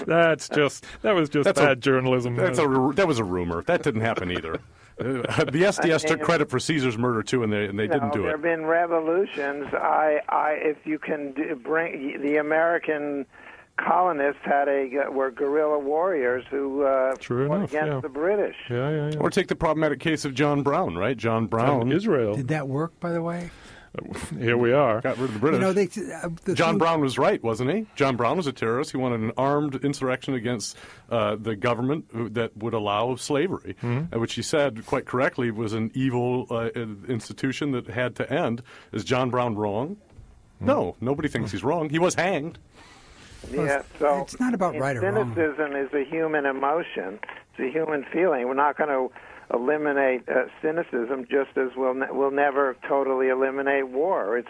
That was just bad journalism. That was a rumor. That didn't happen either. The SDS took credit for Caesar's murder too, and they didn't do it. There have been revolutions. If you can bring the American colonists were guerrilla warriors who fought against the British. Yeah. Or take the problematic case of John Brown, right? John Brown. Israel. Did that work, by the way? Here we are. Got rid of the British. John Brown was right, wasn't he? John Brown was a terrorist. He wanted an armed insurrection against the government that would allow slavery, which he said, quite correctly, was an evil institution that had to end. Is John Brown wrong? No, nobody thinks he's wrong. He was hanged. Yeah, so it's not about right or wrong. Cynicism is a human emotion. It's a human feeling. We're not going to eliminate cynicism, just as we'll never totally eliminate war.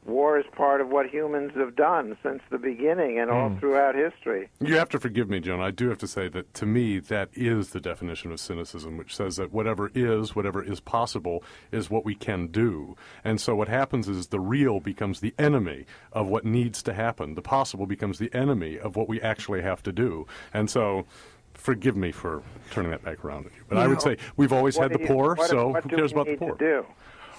War is part of what humans have done since the beginning and all throughout history. You have to forgive me, John. I do have to say that, to me, that is the definition of cynicism, which says that whatever is possible is what we can do. And so what happens is the real becomes the enemy of what needs to happen. The possible becomes the enemy of what we actually have to do. And so forgive me for turning that back around at you. But I would say we've always had the poor, so who cares about the poor? What do we need to do?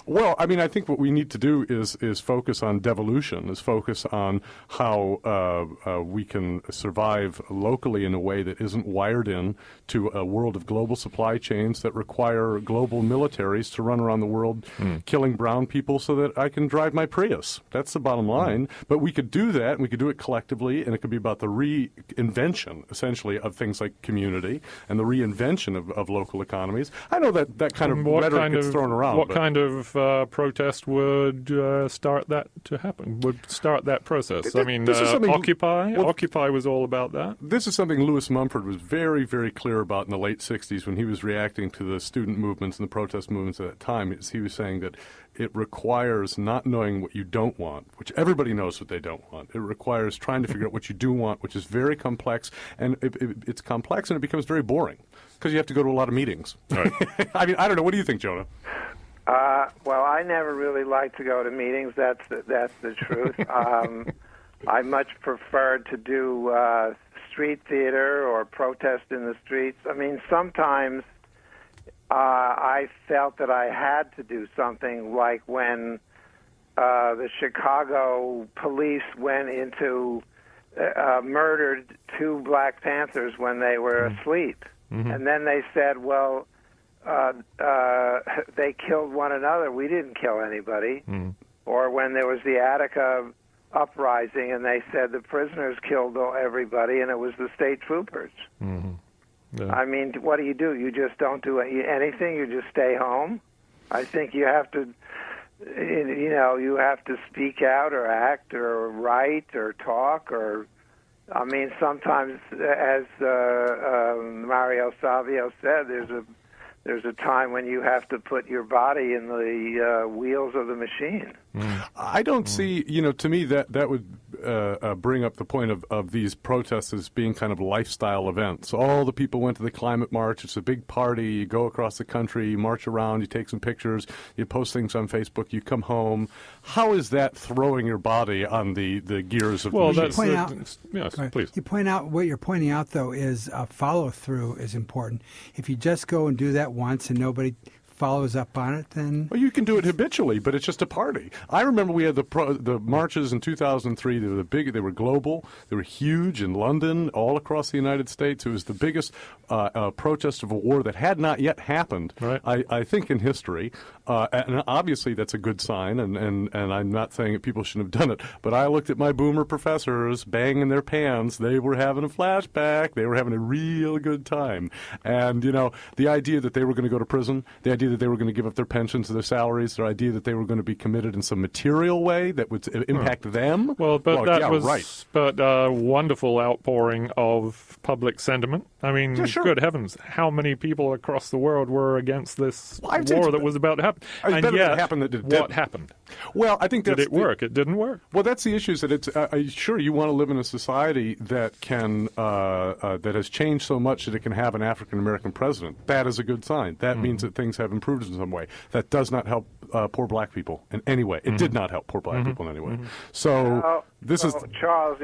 Well, I mean, I think what we need to do is focus on devolution, is focus on how we can survive locally in a way that isn't wired in to a world of global supply chains that require global militaries to run around the world killing brown people so that I can drive my Prius. That's the bottom line. But we could do that, and we could do it collectively, and it could be about the reinvention, essentially, of things like community and the reinvention of local economies. I know that kind of rhetoric gets thrown around. What kind of protest would start that to happen, would start that process. I mean, Occupy was all about that. This is something Lewis Mumford was very, very clear about in the late 60s when he was reacting to the student movements and the protest movements at that time. He was saying that it requires not knowing what you don't want, which everybody knows what they don't want. It requires trying to figure out what you do want, which is very complex, and it's complex and it becomes very boring because you have to go to a lot of meetings. Right. I mean, I don't know. What do you think, Jonah? Well, I never really like to go to meetings. That's the truth. I much preferred to do street theater or protest in the streets. I mean, sometimes I felt that I had to do something, like when the Chicago police went into murdered 2 Black Panthers when they were asleep. Mm-hmm. And then they said, well, they killed one another. We didn't kill anybody. Mm. Or when there was the Attica uprising and they said the prisoners killed everybody and it was the state troopers. Mm-hmm. Yeah. I mean, what do? You just don't do anything? You just stay home? I think you have to, you have to speak out or act or write or talk or, I mean, sometimes, as Mario Savio said, there's a time when you have to put your body in the wheels of the machine. I don't see, to me that would bring up the point of these protests as being kind of lifestyle events. All the people went to the climate march. It's a big party. You go across the country, you march around, you take some pictures, you post things on Facebook, you come home. How is that throwing your body on the gears of the machine? Yes, please. You point out, what you're pointing out, though, is follow-through is important. If you just go and do that once and nobody follows up on it, then... Well, you can do it habitually, but it's just a party. I remember we had the marches in 2003. They were big. They were global. They were huge in London, all across the United States. It was the biggest protest of a war that had not yet happened, right. I think, in history. And obviously that's a good sign, and I'm not saying that people shouldn't have done it, but I looked at my boomer professors banging their pants. They were having a flashback. They were having a real good time. And, the idea that they were going to go to prison, the idea that they were going to give up their pensions, their salaries, their idea that they were going to be committed in some material way that would impact them. But that was a wonderful outpouring of public sentiment. I mean, good heavens, how many people across the world were against this war that was about to happen? And yet, what happened? Well, I think did it work? It didn't work. Well, that's the issue. Is that it's sure you want to live in a society that can that has changed so much that it can have an African American president. That is a good sign. That means that things have improved in some way. That does not help poor black people in any way. It did not help poor black people in any way. So this is Charles.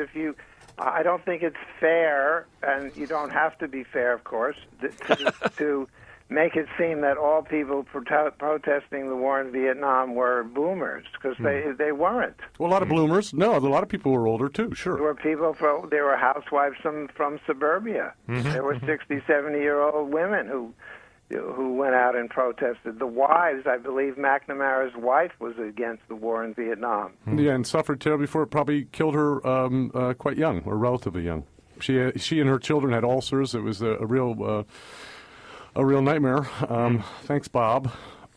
I don't think it's fair, and you don't have to be fair, of course, to make it seem that all people protesting the war in Vietnam were boomers, because they weren't. Well, a lot of bloomers. No, a lot of people were older, too, sure. There were housewives from suburbia. There were 60, 70-year-old women who went out and protested. The wives, I believe McNamara's wife was against the war in Vietnam. Yeah, and suffered terribly for it. Probably killed her quite young, or relatively young. She and her children had ulcers. It was a real nightmare. Thanks, Bob.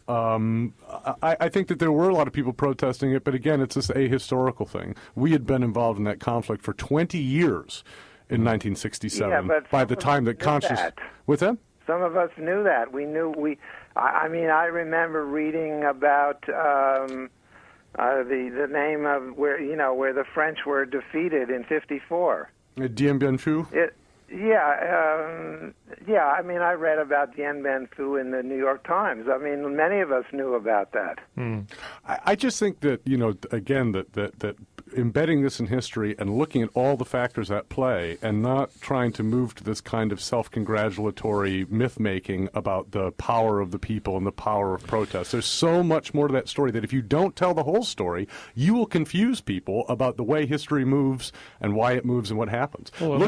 I think that there were a lot of people protesting it, but again, it's just a historical thing. We had been involved in that conflict for 20 years in 1967. Yeah, by the time that conscious... What's that? Some of us knew that. I remember reading about the name of where the French were defeated in '54. Dien Bien Phu? Yeah. I mean, I read about Dien Bien Phu in the New York Times. I mean, many of us knew about that. I just think that, again, that embedding this in history and looking at all the factors at play and not trying to move to this kind of self-congratulatory myth-making about the power of the people and the power of protest. There's so much more to that story that if you don't tell the whole story, you will confuse people about the way history moves and why it moves and what happens. Well,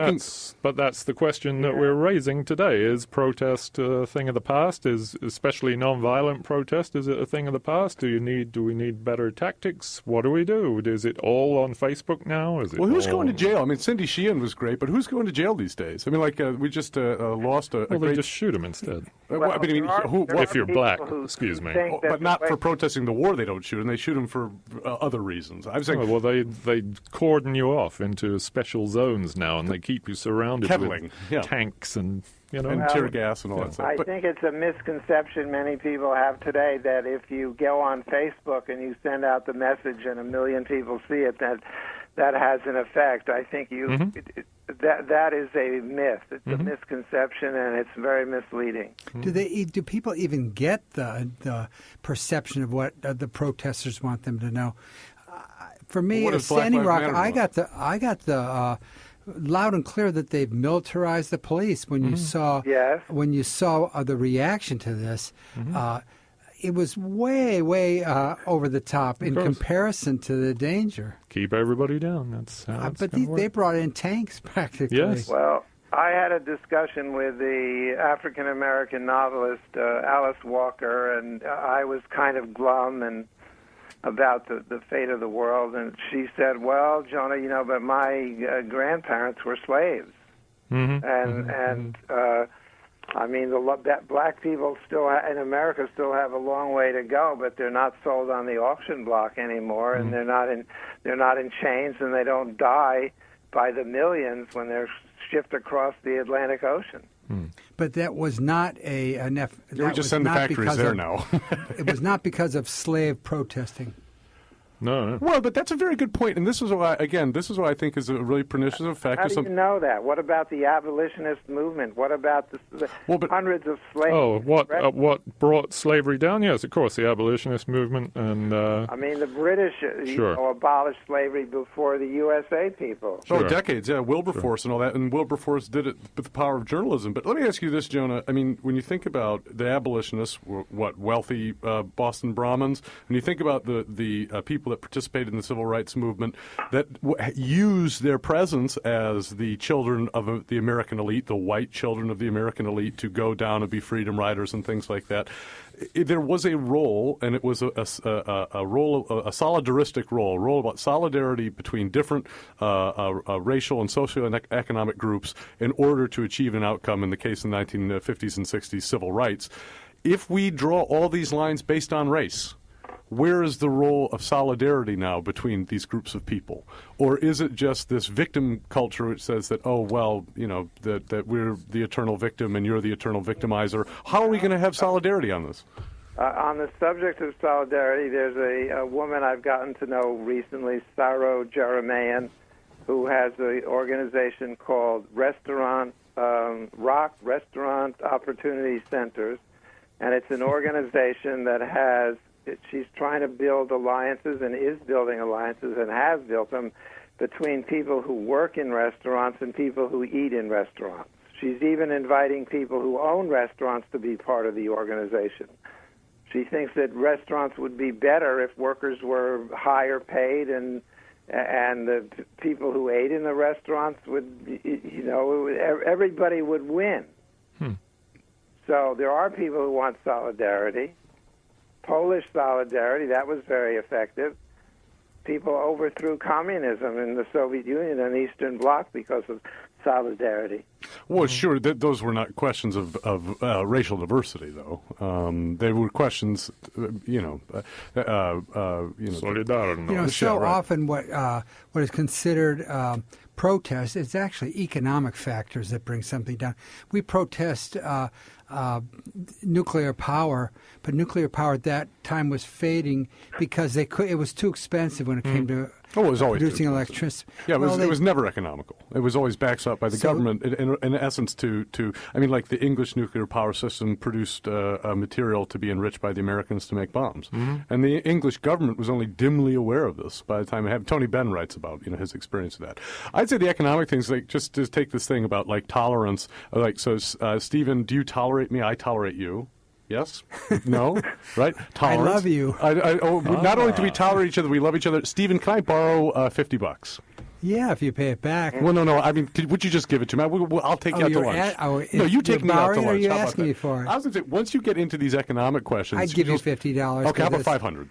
but that's the question that we're raising today. Is protest a thing of the past? Is especially nonviolent protest, is it a thing of the past? Do we need better tactics? What do we do? Is it all all on Facebook now? Is it? Well, who's going to jail? I mean, Cindy Sheehan was great, but who's going to jail these days? I mean, like we just lost a Well, great... they just shoot them instead. If you're black, excuse me. But not for protesting the war, they don't shoot them. They shoot them for other reasons. I was saying, well, they cordon you off into special zones now, and they keep you surrounded with tanks and and tear gas and all that stuff. I think it's a misconception many people have today that if you go on Facebook and you send out the message and 1 million people see it, that has an effect. I think that is a myth. It's a misconception, and it's very misleading. Do people even get the perception of what the protesters want them to know? For me, as Standing Rock, I got the loud and clear that they've militarized the police. When you saw the reaction to this, it was way over the top in comparison to the danger. Keep everybody down. That's how but they brought in tanks practically. Yes. Well, I had a discussion with the African American novelist Alice Walker, and I was kind of glum and about the fate of the world, and she said, "Well, Jonah, but my grandparents were slaves, and I mean, that black people in America still have a long way to go, but they're not sold on the auction block anymore, and they're not in chains, and they don't die by the millions when they're shipped across the Atlantic Ocean." But that was not we just send the factories there now. It was not because of slave protesting. No. Well, but that's a very good point, and this is why I think is a really pernicious effect. How do you know that? What about the abolitionist movement? What about the hundreds of slaves? Oh, what brought slavery down? Yes, of course, the abolitionist movement, and I mean, the British abolished slavery before the USA people. Oh, decades, yeah, Wilberforce and all that, and Wilberforce did it with the power of journalism. But let me ask you this, Jonah. I mean, when you think about the abolitionists, wealthy Boston Brahmins, when you think about the people that participated in the civil rights movement that used their presence as the children of the American elite, the white children of the American elite, to go down and be freedom riders and things like that. There was a role, and it was a role, a solidaristic role, a role about solidarity between different racial and social and economic groups in order to achieve an outcome, in the case of the 1950s and 60s civil rights. If we draw all these lines based on race, where is the role of solidarity now between these groups of people? Or is it just this victim culture which says that, that we're the eternal victim and you're the eternal victimizer? How are we going to have solidarity on this? On the subject of solidarity, there's a woman I've gotten to know recently, Saro Jeremian, who has an organization called Rock Restaurant Opportunity Centers, and it's an organization that she's trying to build alliances and is building alliances and has built them between people who work in restaurants and people who eat in restaurants. She's even inviting people who own restaurants to be part of the organization. She thinks that restaurants would be better if workers were higher paid and the people who ate in the restaurants would, everybody would win. So there are people who want solidarity. Polish solidarity, that was very effective. People overthrew communism in the Soviet Union and the Eastern Bloc because of solidarity. Well, sure, those were not questions of racial diversity, though. They were questions, solidarity. Often what is considered protest is actually economic factors that bring something down. We protest nuclear power, but nuclear power at that time was fading because it was too expensive when it came to producing electricity. Yeah, it was never economical. It was always backed up by the government, in essence, like the English nuclear power system produced material to be enriched by the Americans to make bombs. And the English government was only dimly aware of this by the time Tony Benn writes about his experience of that. I'd say the economic things, like just to take this thing about like tolerance, Stephen, do you tolerate me? I tolerate you. Yes? No? Right? Tolerance. I love you. Not only do we tolerate each other, we love each other. Stephen, can I borrow $50? Yeah, if you pay it back. Well, no. I mean, would you just give it to me? I'll take you out to lunch. No, you take me out to lunch. Or are you asking me for it? I was going to say, once you get into these economic questions... I'd give you $50. Okay, how about $500?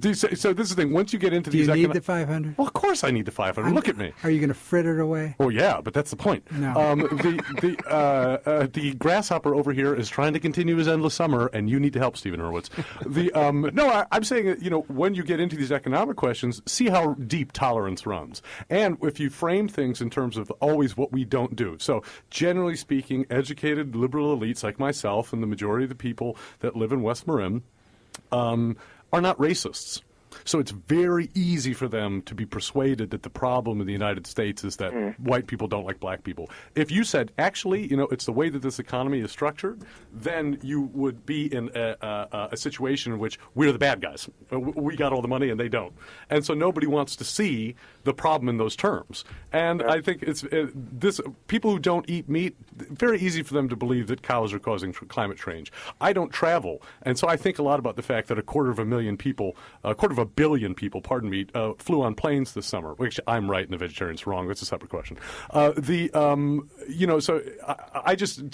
So this is the thing. Once you get into Do these... you need the 500? Well, of course I need the 500. Look at me. Are you going to fritter it away? Oh, yeah, but that's the point. No. The grasshopper over here is trying to continue his endless summer, and you need to help Stephen Hurwitz. I'm saying that, when you get into these economic questions, see how deep tolerance runs. And if you frame things in terms of always what we don't do. So generally speaking, educated liberal elites like myself and the majority of the people that live in West Marin are not racists. So it's very easy for them to be persuaded that the problem in the United States is that white people don't like black people. If you said, actually, it's the way that this economy is structured, then you would be in a situation in which we're the bad guys. We got all the money and they don't. And so nobody wants to see the problem in those terms. And I think this people who don't eat meat, very easy for them to believe that cows are causing climate change. I don't travel, and so I think a lot about the fact that a quarter of a billion people, flew on planes this summer. Which I'm right and the vegetarian's wrong. That's a separate question. So to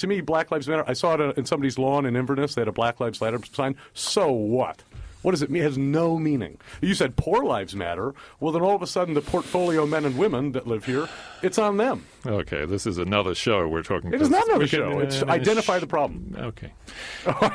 me, Black Lives Matter. I saw it in somebody's lawn in Inverness. They had a Black Lives Matter sign. So what? What does it mean? It has no meaning. You said poor lives matter. Well, then all of a sudden the portfolio men and women that live here, it's on them. Okay, this is another show we're talking. It is not another show. It's identify the problem. Okay.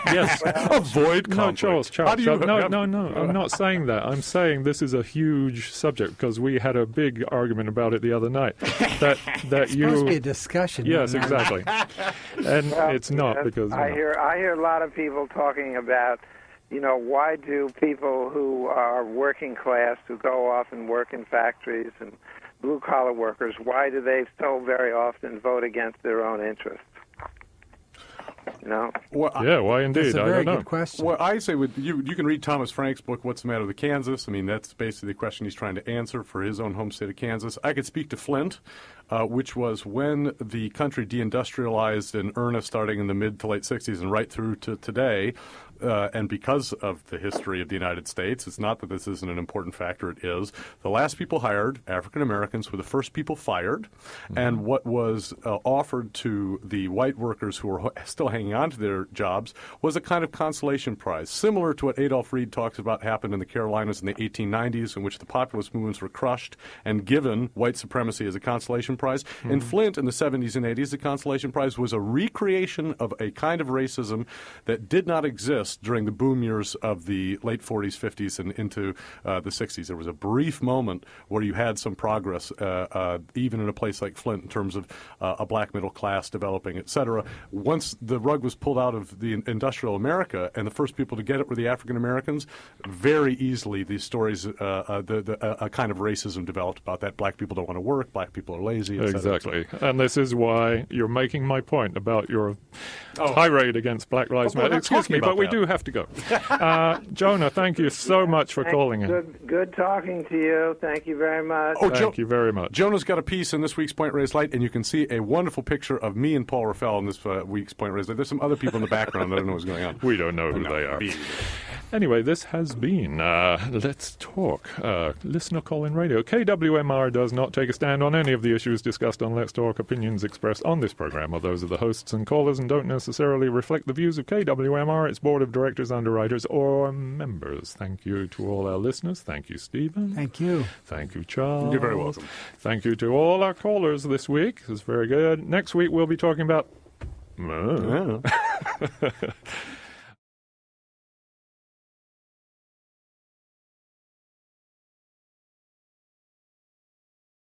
Yes. Avoid conflict. No, Charles. No. I'm not saying that. I'm saying this is a huge subject because we had a big argument about it the other night. That it's supposed to be a discussion. Yes, exactly. And it's not because I hear a lot of people talking about. Why do people who are working class, who go off and work in factories and blue-collar workers, why do they so very often vote against their own interests? Well, why indeed? That's a very good question. Well, I say you can read Thomas Frank's book, What's the Matter with Kansas? I mean, that's basically the question he's trying to answer for his own home state of Kansas. I could speak to Flint, which was when the country deindustrialized in earnest starting in the mid to late 60s and right through to today. And because of the history of the United States, it's not that this isn't an important factor, it is. The last people hired, African Americans, were the first people fired. Mm-hmm. And what was offered to the white workers who were still hanging on to their jobs was a kind of consolation prize, similar to what Adolph Reed talks about happened in the Carolinas in the 1890s, in which the populist movements were crushed and given white supremacy as a consolation prize. Mm-hmm. In Flint in the 70s and 80s, the consolation prize was a recreation of a kind of racism that did not exist during the boom years of the late 40s, 50s, and into the 60s. There was a brief moment where you had some progress, even in a place like Flint, in terms of a black middle class developing, et cetera. Once the rug was pulled out of the industrial America, and the first people to get it were the African Americans, very easily these stories, a kind of racism developed about that. Black people don't want to work, black people are lazy, et cetera, exactly. Et cetera. And this is why you're making my point about your tirade against Black Lives Matter. Excuse me, but we do have to go. Jonah, thank you so much for calling in. Good talking to you. Thank you very much. Thank you very much. Jonah's got a piece in this week's Point Raised Light, and you can see a wonderful picture of me and Paul Raffel in this week's Point Raised Light. There's some other people in the background that I don't know what's going on. We don't know who they are. Anyway, this has been Let's Talk, listener call-in radio. KWMR does not take a stand on any of the issues discussed on Let's Talk. Opinions expressed on this program are those of the hosts and callers and don't necessarily reflect the views of KWMR, its board of directors, underwriters, or members. Thank you to all our listeners. Thank you, Stephen. Thank you. Thank you, Charles. You're very welcome. Thank you to all our callers this week. It was very good. Next week, we'll be talking about...